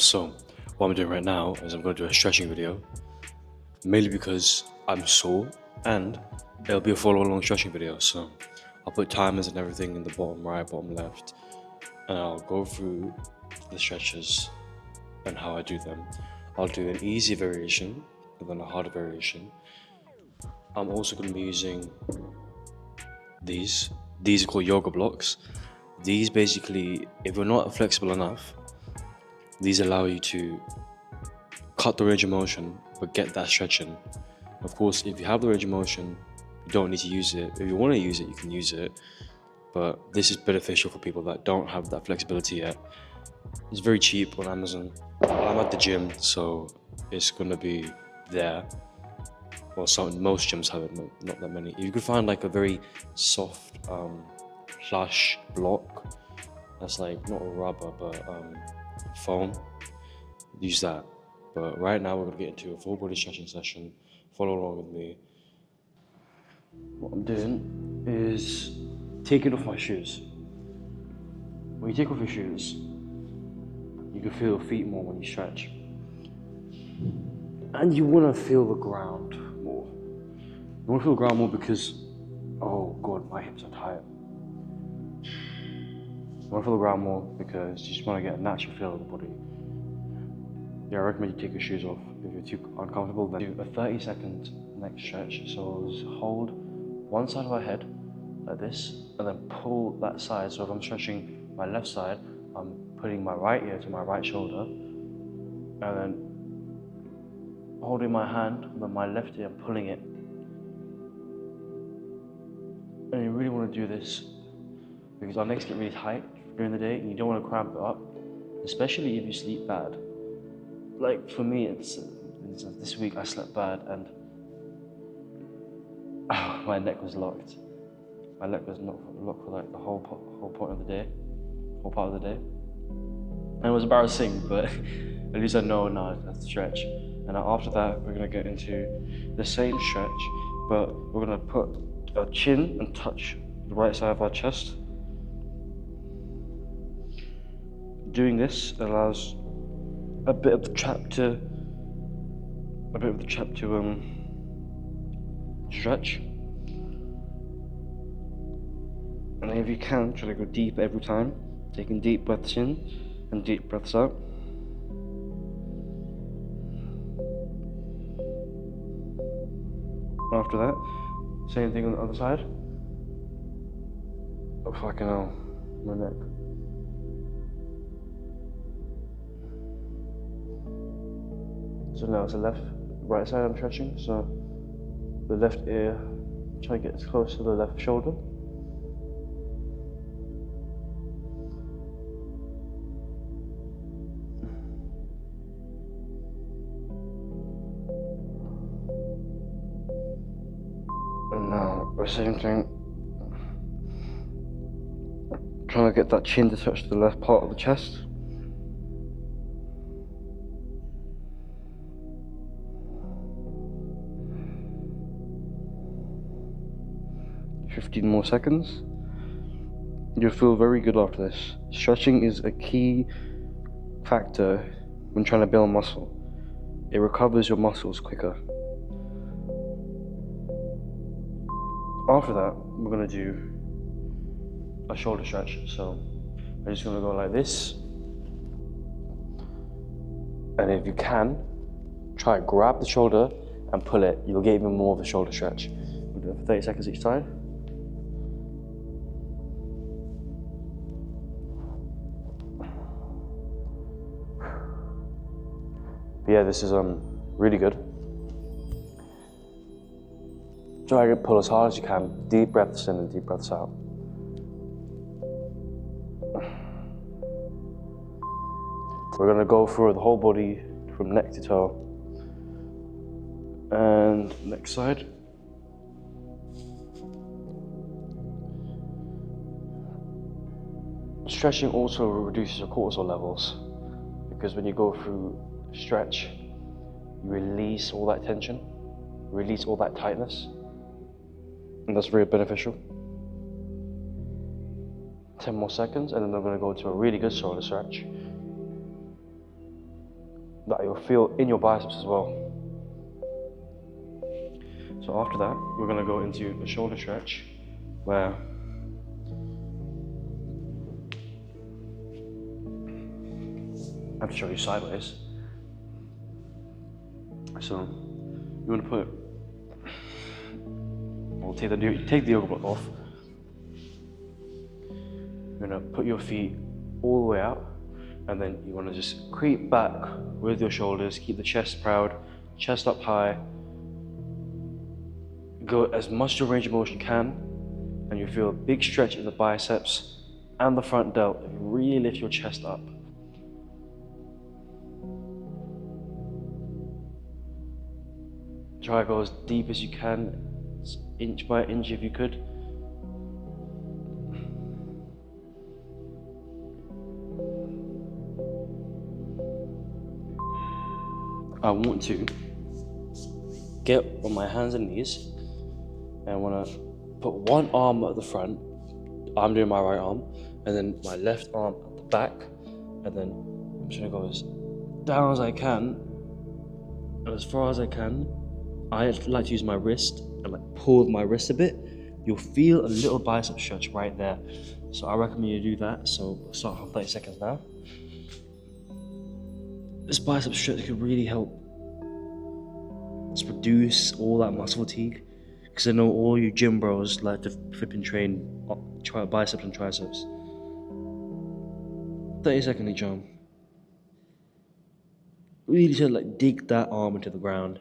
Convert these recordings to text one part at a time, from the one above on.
So what I'm doing right now is I'm going to do a stretching video, mainly because I'm sore, and it'll be a follow along stretching video. So I'll put timers and everything in the bottom right, bottom left, and I'll go through the stretches and how I do them. I'll do an easy variation and then a harder variation. I'm also going to be using these. These are called yoga blocks. These basically, if you're not flexible enough, these allow you to cut the range of motion but get that stretching. Of course, if you have the range of motion, you don't need to use it. If you want to use it, you can use it, but this is beneficial for people that don't have that flexibility yet. It's very cheap on Amazon. I'm at the gym, so it's gonna be there. Well, most gyms have it, not that many. If you could find like a very soft plush block that's like not rubber but foam, use that. But right now we're gonna get into a full body stretching session. Follow along with me. What I'm doing is taking off my shoes. When you take off your shoes, you can feel your feet more when you stretch. And you want to feel the ground more. You want to feel the ground more because, oh God, my hips are tight. You want to feel the ground more because you just want to get a natural feel of the body. Yeah, I recommend you take your shoes off. If you're too uncomfortable, then do a 30-second neck stretch. So just hold one side of our head like this, and then pull that side. So if I'm stretching my left side, I'm putting my right ear to my right shoulder, and then holding my hand on my left ear and pulling it. And you really want to do this because our necks get really tight during the day and you don't want to cramp it up, especially if you sleep bad. Like for me, it's this week I slept bad and my neck was locked. My neck was locked for like the whole part of the day. And it was embarrassing, but at least I know now I have to stretch. And after that, we're gonna get into the same stretch, but we're gonna put our chin and touch the right side of our chest. Doing this allows a bit of the trap to stretch. And if you can, try to go deep every time, taking deep breaths in and deep breaths out. After that, same thing on the other side. Oh fucking hell, my neck. So now it's the right side I'm stretching, so the left ear, try to get as close to the left shoulder. And now the same thing, trying to get that chin to touch the left part of the chest. "15 more seconds. You'll feel very good after this. Stretching is a key factor when trying to build muscle. It recovers your muscles quicker. After that, we're gonna do a shoulder stretch. So I'm just gonna go like this. And if you can, try to grab the shoulder and pull it. You'll get even more of a shoulder stretch. We'll do it for 30 seconds each side. But yeah, this is really good. Try to pull as hard as you can. Deep breaths in and deep breaths out. We're gonna go through the whole body from neck to toe. And next side. Stretching also reduces your cortisol levels because when you go through stretch, you release all that tension, release all that tightness, and that's very beneficial. 10 more seconds, and then I'm going to go to a really good shoulder stretch. that you'll feel in your biceps as well. So after that, we're gonna go into the shoulder stretch, where I have to show you sideways. So you want to put, we'll take the yoga block off. You're gonna put your feet all the way out, and then you want to just creep back with your shoulders, keep the chest proud, chest up high. Go as much to range of motion you can, and you feel a big stretch in the biceps and the front delt. Really lift your chest up. Try to go as deep as you can, inch by inch if you could. I want to get on my hands and knees, and I want to put one arm at the front. I'm doing my right arm, and then my left arm at the back, and then I'm just gonna go as down as I can, and as far as I can. I like to use my wrist and like pull with my wrist a bit. You'll feel a little bicep stretch right there. So I recommend you do that. So we'll start for 30 seconds now. This bicep stretch could really help us reduce all that muscle fatigue. Because I know all you gym bros like to flipping train biceps and triceps. 30 seconds each arm. Really just like dig that arm into the ground.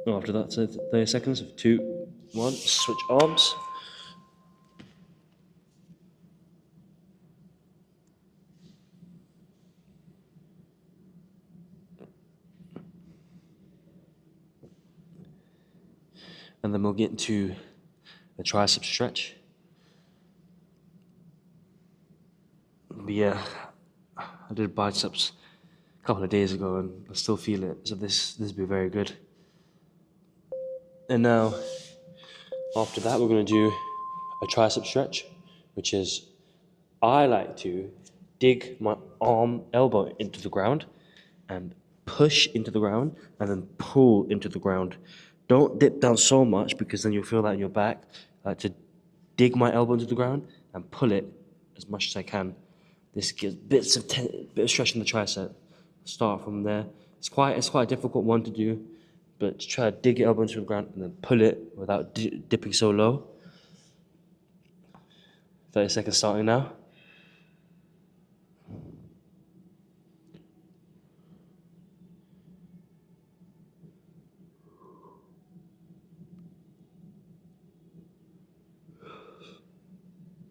After that, so 30 seconds of 2, 1, switch arms. And then we'll get into the tricep stretch. But yeah, I did biceps a couple of days ago and I still feel it, so this will be very good. And now, after that, we're gonna do a tricep stretch, which is, I like to dig my elbow into the ground and push into the ground and then pull into the ground. Don't dip down so much because then you'll feel that in your back. I like to dig my elbow into the ground and pull it as much as I can. This gives bit of stretch in the tricep. Start from there. It's quite a difficult one to do, but try to dig your elbow into the ground and then pull it without dipping so low. 30 seconds starting now.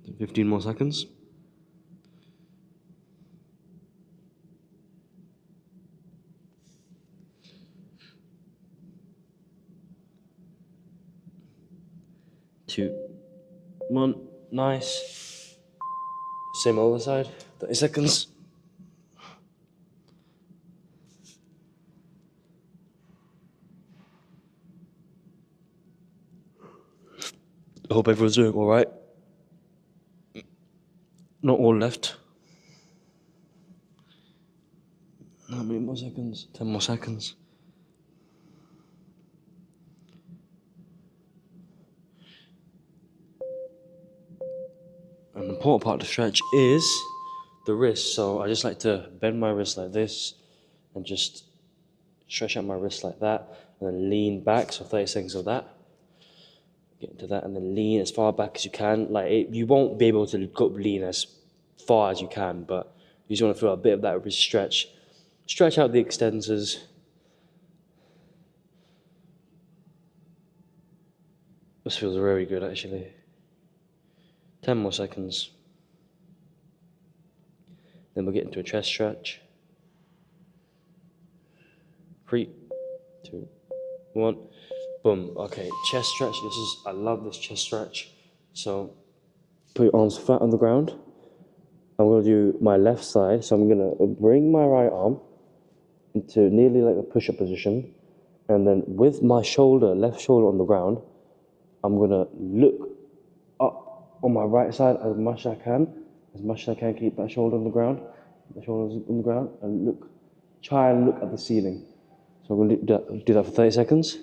And 15 more seconds. Two, 1, nice. Same other side, 30 seconds. I hope everyone's doing all right. Not all left. How many more seconds? 10 more seconds. An important part of the stretch is the wrist. So I just like to bend my wrist like this and just stretch out my wrist like that and then lean back. So 30 seconds of that. Get into that and then lean as far back as you can. You won't be able to go lean as far as you can, but you just want to feel a bit of that wrist stretch. Stretch out the extensors. This feels very good actually. 10 more seconds. Then we'll get into a chest stretch. 3, 2, 1. Boom. Okay, chest stretch. I love this chest stretch. So put your arms flat on the ground. I'm gonna do my left side. So I'm gonna bring my right arm into nearly like a push-up position. And then with my left shoulder on the ground, I'm gonna look up on my right side as much as I can. As much as I can, keep that shoulder on the ground. The shoulders on the ground, and look. Try and look at the ceiling. So I'm going to do that for 30 seconds.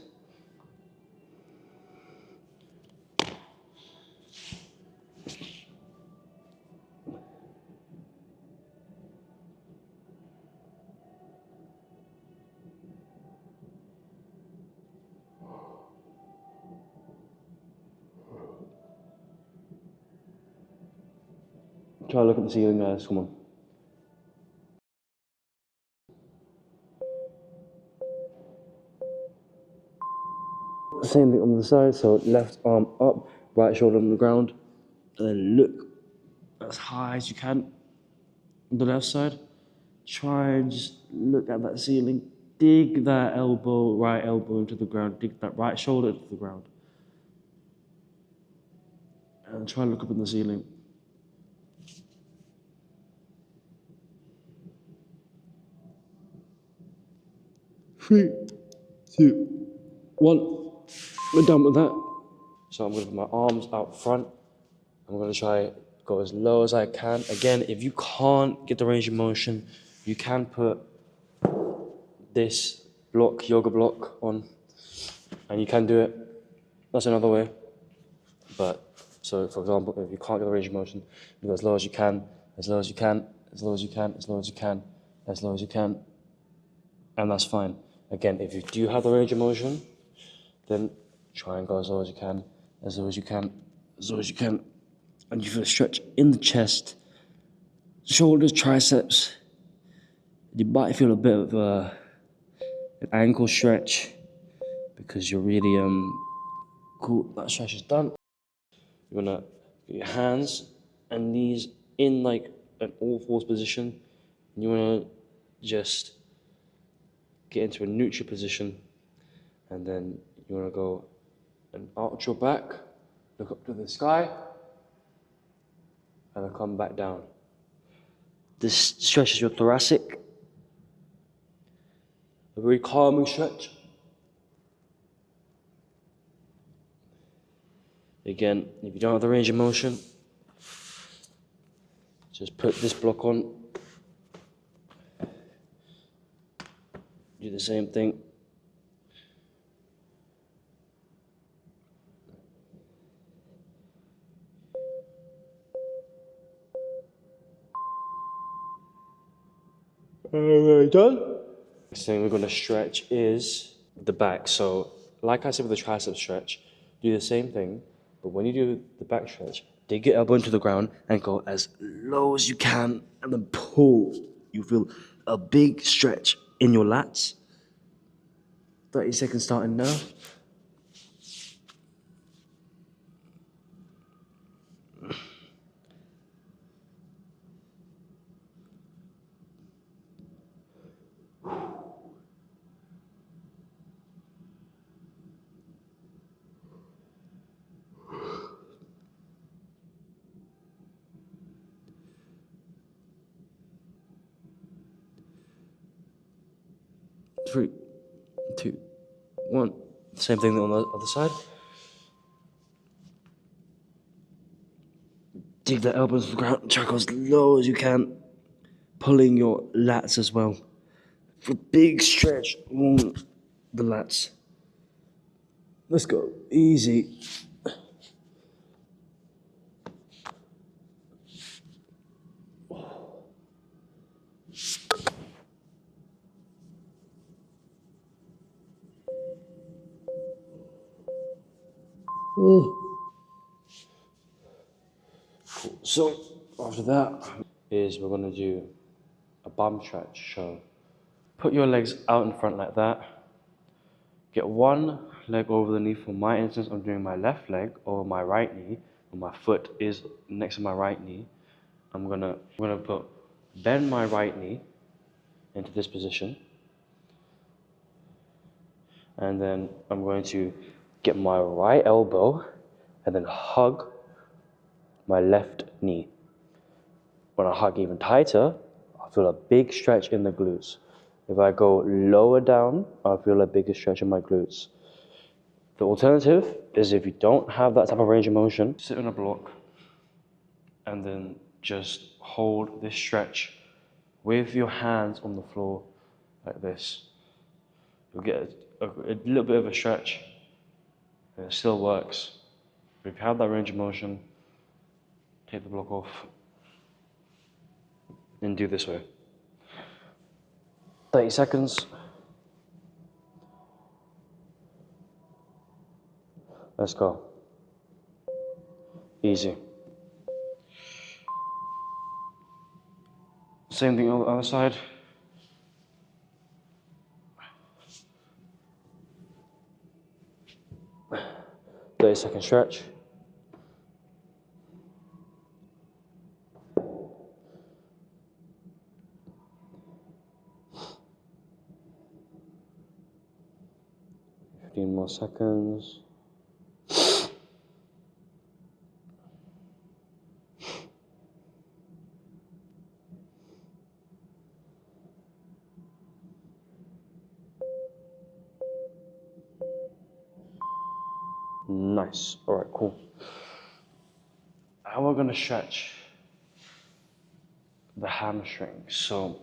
Try and look at the ceiling, guys. Come on. Same thing on the side. So left arm up, right shoulder on the ground, and then look as high as you can on the left side. Try and just look at that ceiling. Dig that elbow, right elbow into the ground. Dig that right shoulder into the ground. And try and look up in the ceiling. 3, 2, 1. We're done with that. So I'm going to put my arms out front. I'm going to try go as low as I can. Again, if you can't get the range of motion, you can put this block, yoga block on, and you can do it. That's another way. But, so for example, if you can't get the range of motion, you go as low as you can, as low as you can, as low as you can, as low as you can, as low as you can, and that's fine. Again, if you do have the range of motion, then try and go as low as you can, as low as you can, as low as you can, and you feel a stretch in the chest, shoulders, triceps. You might feel a bit of an ankle stretch because you're really cool. That stretch is done. You're gonna get your hands and knees in like an all-fours position. And you wanna just get into a neutral position, and then you wanna go and arch your back, look up to the sky, and then come back down. This stretches your thoracic. A very calming stretch. Again, if you don't have the range of motion, just put this block on. Do the same thing. Alright, done. Next thing we're going to stretch is the back. So, like I said with the tricep stretch, do the same thing, but when you do the back stretch, dig your elbow into the ground and go as low as you can, and then pull. You feel a big stretch in your lats. 30 seconds starting now. Three, 2, 1. Same thing on the other side. Dig the elbows to the ground, try to go as low as you can, pulling your lats as well. For big stretch on the lats. Let's go, easy. Cool. So after that is we're gonna do a bum stretch. So put your legs out in front like that. Get one leg over the knee. For my instance, I'm doing my left leg over my right knee, and my foot is next to my right knee. I'm gonna bend my right knee into this position, and then I'm going to get my right elbow and then hug my left knee. When I hug even tighter, I feel a big stretch in the glutes. If I go lower down, I feel a bigger stretch in my glutes. The alternative is if you don't have that type of range of motion, sit on a block, and then just hold this stretch with your hands on the floor like this. You'll get a little bit of a stretch, and it still works. But if you have that range of motion, take the block off and do this way. 30 seconds. Let's go. Easy. Same thing on the other side. Second stretch. More seconds. Nice. All right, cool. Now we're gonna stretch the hamstring. So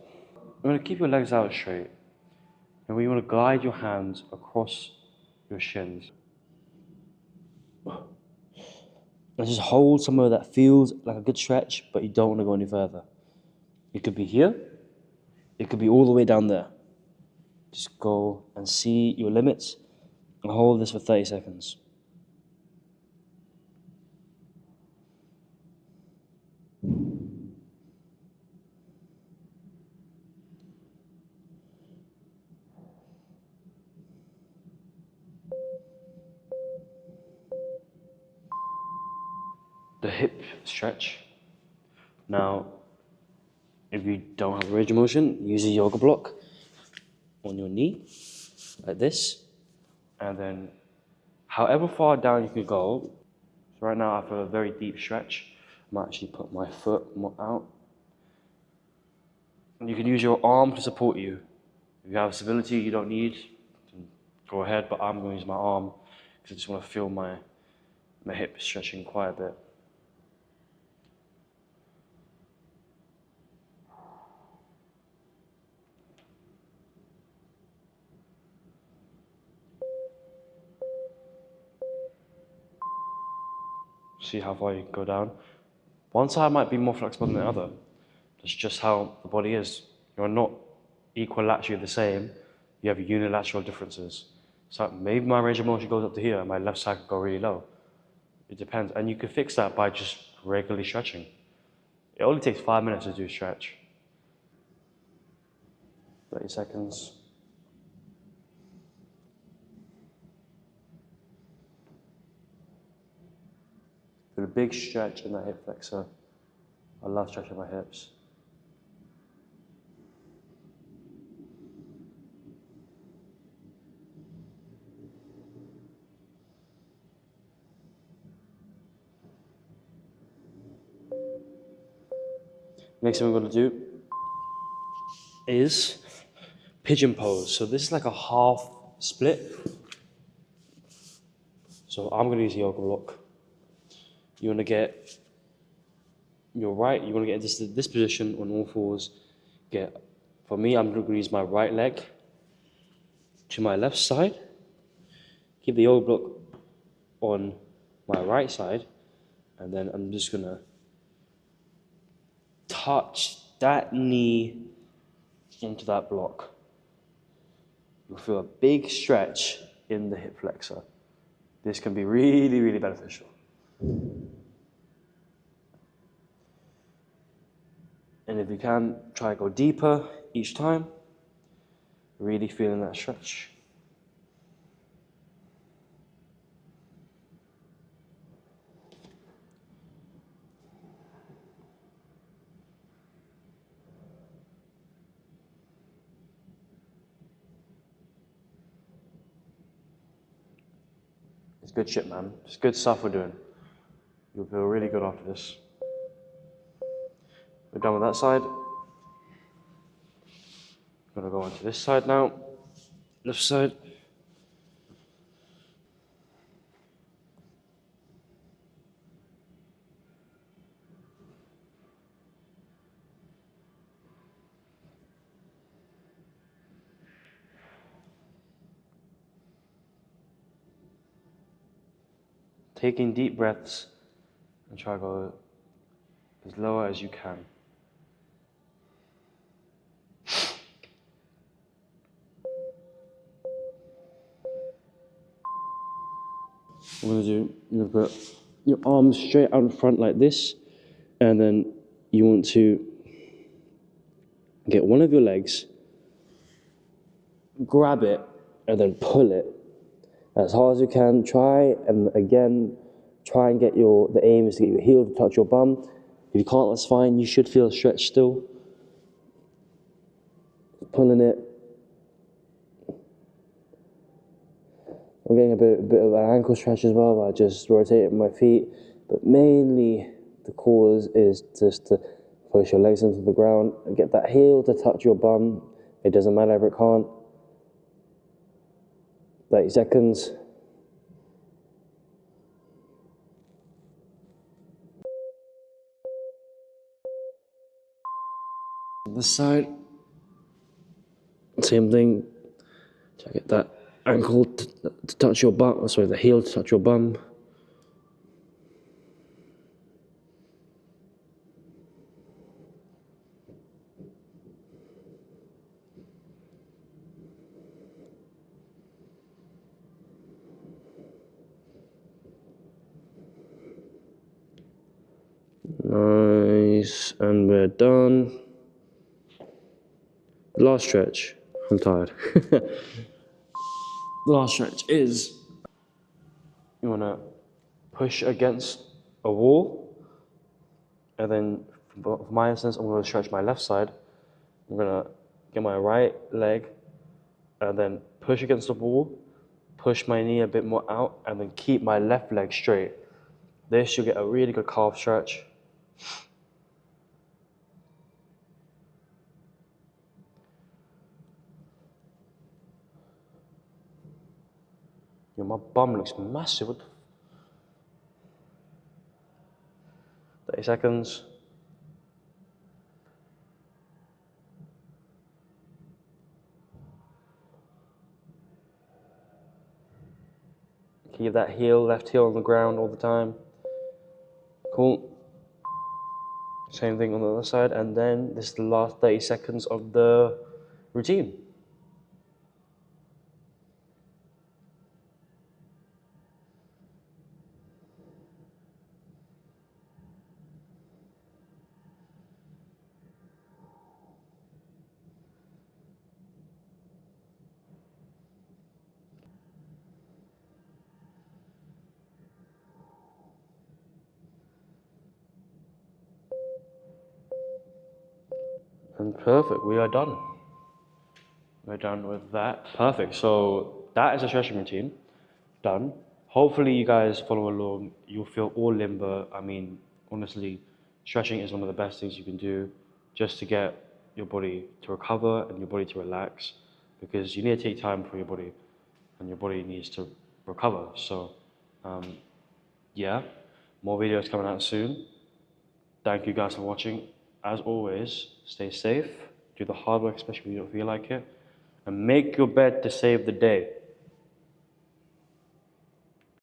you're gonna keep your legs out straight, and we want to glide your hands across your shins. And just hold somewhere that feels like a good stretch, but you don't want to go any further. It could be here, it could be all the way down there. Just go and see your limits and hold this for 30 seconds. The hip stretch. Now, if you don't have a range of motion, use a yoga block on your knee, like this. And then, however far down you can go. So right now I feel a very deep stretch. I might actually put my foot more out. And you can use your arm to support you. If you have stability you don't need, go ahead, but I'm going to use my arm because I just want to feel my hip stretching quite a bit. See how far you can go down. One side might be more flexible than the other. That's just how the body is. You're not equilaterally the same. You have unilateral differences. So maybe my range of motion goes up to here and my left side could go really low. It depends. And you can fix that by just regularly stretching. It only takes 5 minutes to do a stretch. 30 seconds. Feel a big stretch in that hip flexor. I love stretching my hips. Next thing we're going to do is pigeon pose. So this is like a half split. So I'm going to use a yoga block. You want to get your right, you want to get into this position on all fours. For me, I'm going to use my right leg to my left side. Keep the yoga block on my right side. And then I'm just going to touch that knee into that block. You'll feel a big stretch in the hip flexor. This can be really, really beneficial. And if you can, try to go deeper each time. Really feeling that stretch. It's good shit, man. It's good stuff we're doing. You'll feel really good after this. We're done with that side. I'm gonna go on to this side now. Left side. taking deep breaths and try to go as lower as you can. What I'm gonna do, you're gonna put your arms straight out in front like this, and then you want to get one of your legs, grab it, and then pull it as hard as you can. Try and get the aim is to get your heel to touch your bum. If you can't, that's fine. You should feel a stretch still. Pulling it. I'm getting a bit of an ankle stretch as well by just rotating my feet, but mainly the cause is just to push your legs into the ground and get that heel to touch your bum. It doesn't matter if it can't. 30 seconds. This side, same thing. Try to get that ankle to touch your bum, sorry, the heel to touch your bum. Nice, and we're done. The last stretch, I'm tired. The last stretch is, you wanna push against a wall, and then for my instance, I'm gonna stretch my left side. I'm gonna get my right leg, and then push against the wall, push my knee a bit more out, and then keep my left leg straight. This, you'll get a really good calf stretch. Yo, my bum looks massive. 30 seconds. Keep that left heel on the ground all the time. Cool. Same thing on the other side, and then this is the last 30 seconds of the routine. And perfect, we are done. We're done with that. Perfect, so that is a stretching routine, done. Hopefully you guys follow along, you'll feel all limber. I mean, honestly, stretching is one of the best things you can do just to get your body to recover and your body to relax, because you need to take time for your body and your body needs to recover. So, yeah, more videos coming out soon. Thank you guys for watching. As always, stay safe, do the hard work, especially when you don't feel like it, and make your bed to save the day.